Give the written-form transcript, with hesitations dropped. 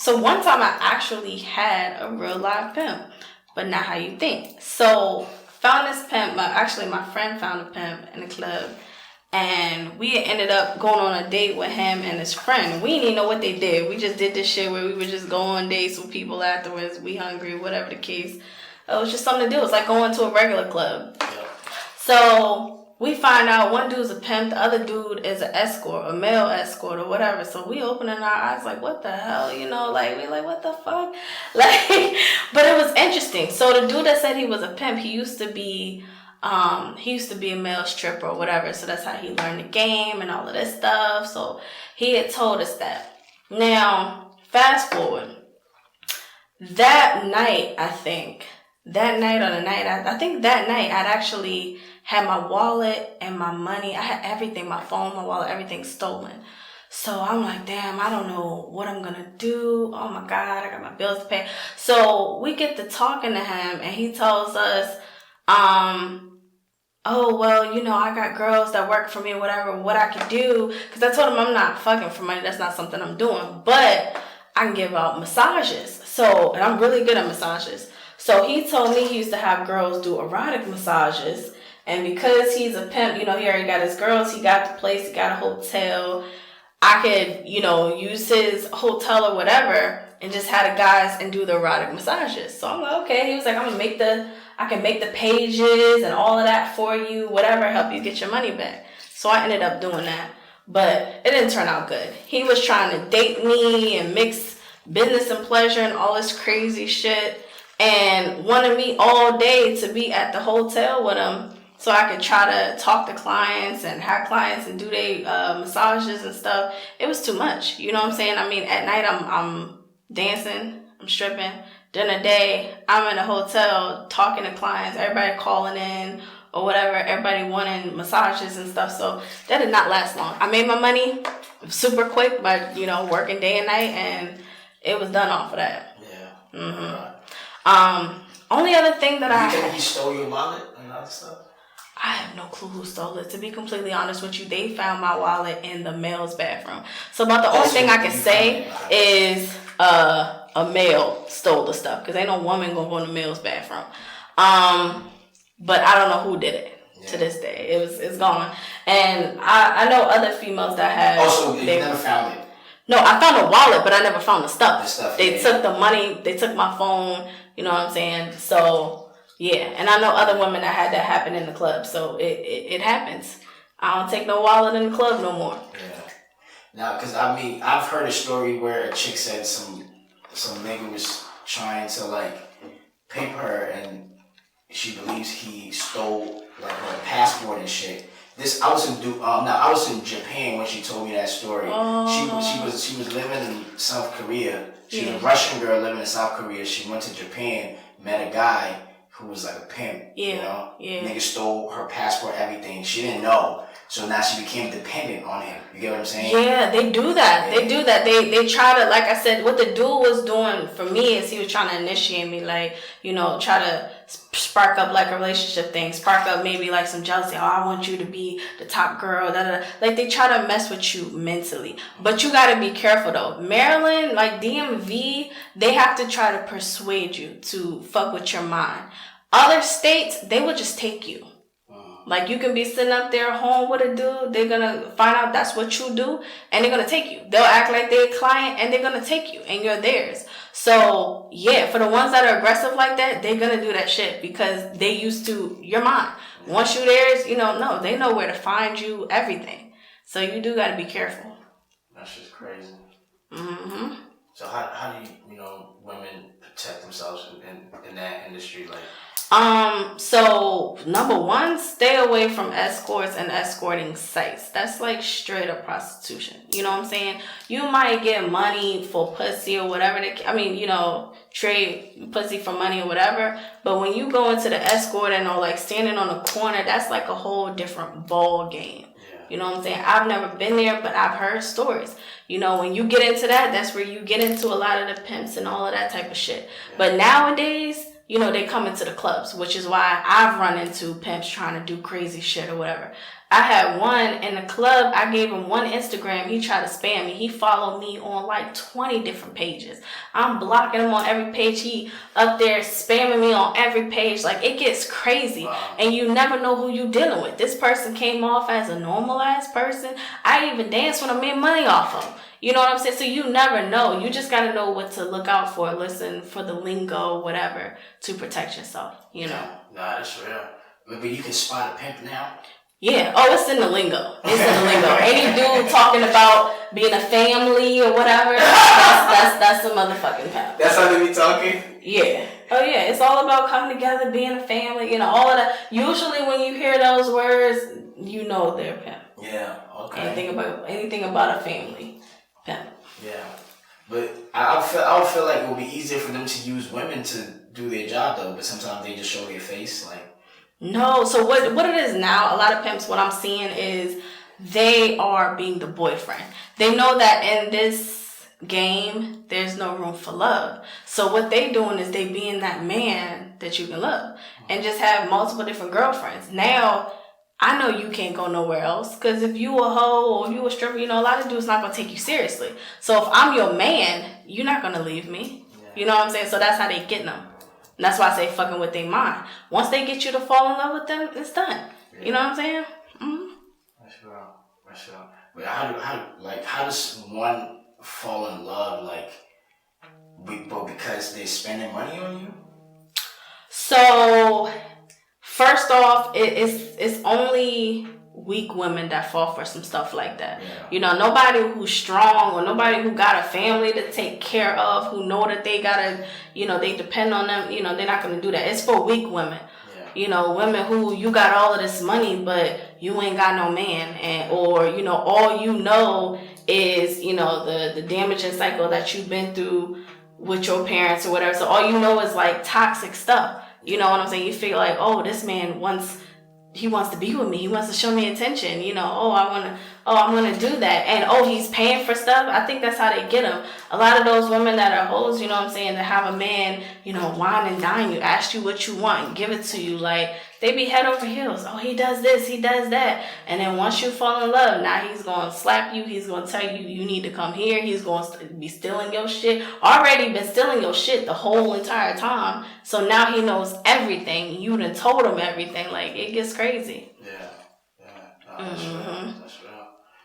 So one time I actually had a real live pimp, but not how you think. So found this pimp. My friend found a pimp in the club, and we ended up going on a date with him and his friend. We didn't even know what they did. We just did this shit where we would just go on dates with people afterwards. We hungry, whatever the case. It was just something to do. It was like going to a regular club. Yeah. So we find out one dude's a pimp, the other dude is an escort, a male escort or whatever. So we opening our eyes like, what the hell? You know, like, we like, what the fuck? Like, but it was interesting. So the dude that said he was a pimp, he used to be a male stripper or whatever. So that's how he learned the game and all of this stuff. So he had told us that. Now, fast forward. That night, I think that night I'd actually had my wallet and my money. I had everything, my phone, my wallet, everything stolen. So I'm like, damn, I don't know what I'm going to do. Oh my God, I got my bills to pay. So we get to talking to him and he tells us, oh, well, you know, I got girls that work for me or whatever, what I can do. Because I told him I'm not fucking for money. That's not something I'm doing. But I can give out massages. So, and I'm really good at massages. So he told me he used to have girls do erotic massages. And because he's a pimp, you know, he already got his girls. He got the place. He got a hotel. I could, you know, use his hotel or whatever and just have the guys and do the erotic massages. So I'm like, okay. He was like, I can make the pages and all of that for you, whatever, help you get your money back. So I ended up doing that. But it didn't turn out good. He was trying to date me and mix business and pleasure and all this crazy shit. And wanted me all day to be at the hotel with him so I could try to talk to clients and have clients and do their massages and stuff. It was too much. You know what I'm saying? I mean, at night I'm dancing, I'm stripping. During the day, I'm in a hotel talking to clients, everybody calling in or whatever, everybody wanting massages and stuff. So that did not last long. I made my money super quick by, you know, working day and night, and it was done off of that. Yeah. Mm-hmm. Only other thing that you think he stole your wallet and other stuff? I have no clue who stole it. To be completely honest with you, they found my wallet in the male's bathroom. So about the only thing I can say is a male stole the stuff, because ain't no woman gonna go in the male's bathroom. But I don't know who did it. Yeah. To this day, it's gone. And I know other females that have. Also, you never found it. No, I found a wallet, but I never found the stuff. They took the money. They took my phone. You know what I'm saying? So yeah, and I know other women that had that happen in the club. So it happens. I don't take no wallet in the club no more. Yeah. Now, because I mean, I've heard a story where a chick said some nigga was trying to like pimp her, and she believes he stole like her passport and shit. I was in Japan when she told me that story. Oh. She was living in South Korea. She was a Russian girl living in South Korea. She went to Japan, met a guy who was like a pimp. Yeah. You know? Yeah. Nigga stole her passport, everything. She didn't know. So now she became dependent on him. You get what I'm saying? Yeah, they do that. Yeah. They do that. They try to, like I said, what the dude was doing for me is he was trying to initiate me, like, you know, try to spark up like a relationship thing, spark up maybe like some jealousy. Oh, I want you to be the top girl. Da, da, da. Like they try to mess with you mentally. But you got to be careful though. Maryland, like DMV, they have to try to persuade you to fuck with your mind. Other states, they will just take you. Like, you can be sitting up there home with a dude. They're going to find out that's what you do, and they're going to take you. They'll act like they're a client, and they're going to take you, and you're theirs. So, yeah, for the ones that are aggressive like that, they're going to do that shit because they used to your mind. Once you're theirs, you know, no, they know where to find you, everything. So, you do got to be careful. That's just crazy. Mm-hmm. So, how do women protect themselves in that industry? Like, so number one, stay away from escorts and escorting sites. That's like straight up prostitution. You know what I'm saying? You might get money for pussy or whatever. Trade pussy for money or whatever. But when you go into the escorting or like standing on a corner, that's like a whole different ball game. Yeah. You know what I'm saying? I've never been there, but I've heard stories. You know, when you get into that, that's where you get into a lot of the pimps and all of that type of shit. Yeah. But nowadays, you know, they come into the clubs, which is why I've run into pimps trying to do crazy shit or whatever. I had one in the club. I gave him one Instagram. He tried to spam me. He followed me on like 20 different pages. I'm blocking him on every page. He up there spamming me on every page. Like, it gets crazy. Wow. And you never know who you dealing with. This person came off as a normal ass person. I even danced when I made money off him. You know what I'm saying? So you never know. You just got to know what to look out for. Listen for the lingo, whatever, to protect yourself, you know? Nah, that's real. Maybe you can spot a pimp now. Yeah. Oh, it's in the lingo. It's in the lingo. Any dude talking about being a family or whatever, that's a motherfucking pimp. That's how they be talking? Yeah. Oh, yeah. It's all about coming together, being a family, you know, all of that. Usually when you hear those words, you know they're a pimp. Yeah, okay. Anything about a family, pimp. Yeah. But I would feel like it would be easier for them to use women to do their job, though, but sometimes they just show their face, like. No, so what it is now, a lot of pimps, what I'm seeing is they are being the boyfriend. They know that in this game, there's no room for love. So what they doing is they being that man that you can love and just have multiple different girlfriends. Now, I know you can't go nowhere else because if you a hoe or you a stripper, you know, a lot of dudes not going to take you seriously. So if I'm your man, you're not going to leave me. Yeah. You know what I'm saying? So that's how they getting them. And that's why I say fucking with their mind. Once they get you to fall in love with them, it's done. Yeah. You know what I'm saying? Mm-hmm. That's real. But how does one fall in love, like, but because they're spending money on you? So, first off, it's only weak women that fall for some stuff like that. Yeah. You know, nobody who's strong or nobody who got a family to take care of, who know that they gotta, you know, they depend on them, you know, they're not gonna do that. It's for weak women. Yeah. You know, women who you got all of this money, but you ain't got no man, or, you know, all you know is, you know, the damaging cycle that you've been through with your parents or whatever. So all you know is like toxic stuff. You know what I'm saying? You feel like, oh, this man wants to be with me. He wants to show me attention. You know, I'm gonna do that. And he's paying for stuff. I think that's how they get him. A lot of those women that are hoes, you know what I'm saying, that have a man, you know, wine and dine you, ask you what you want and give it to you. Like, they be head over heels. Oh, he does this, he does that. And then once you fall in love, now he's gonna slap you. He's gonna tell you, you need to come here. He's gonna be stealing your shit. Already been stealing your shit the whole entire time. So now he knows everything. You done told him everything. Like, it gets crazy. Yeah. That's real.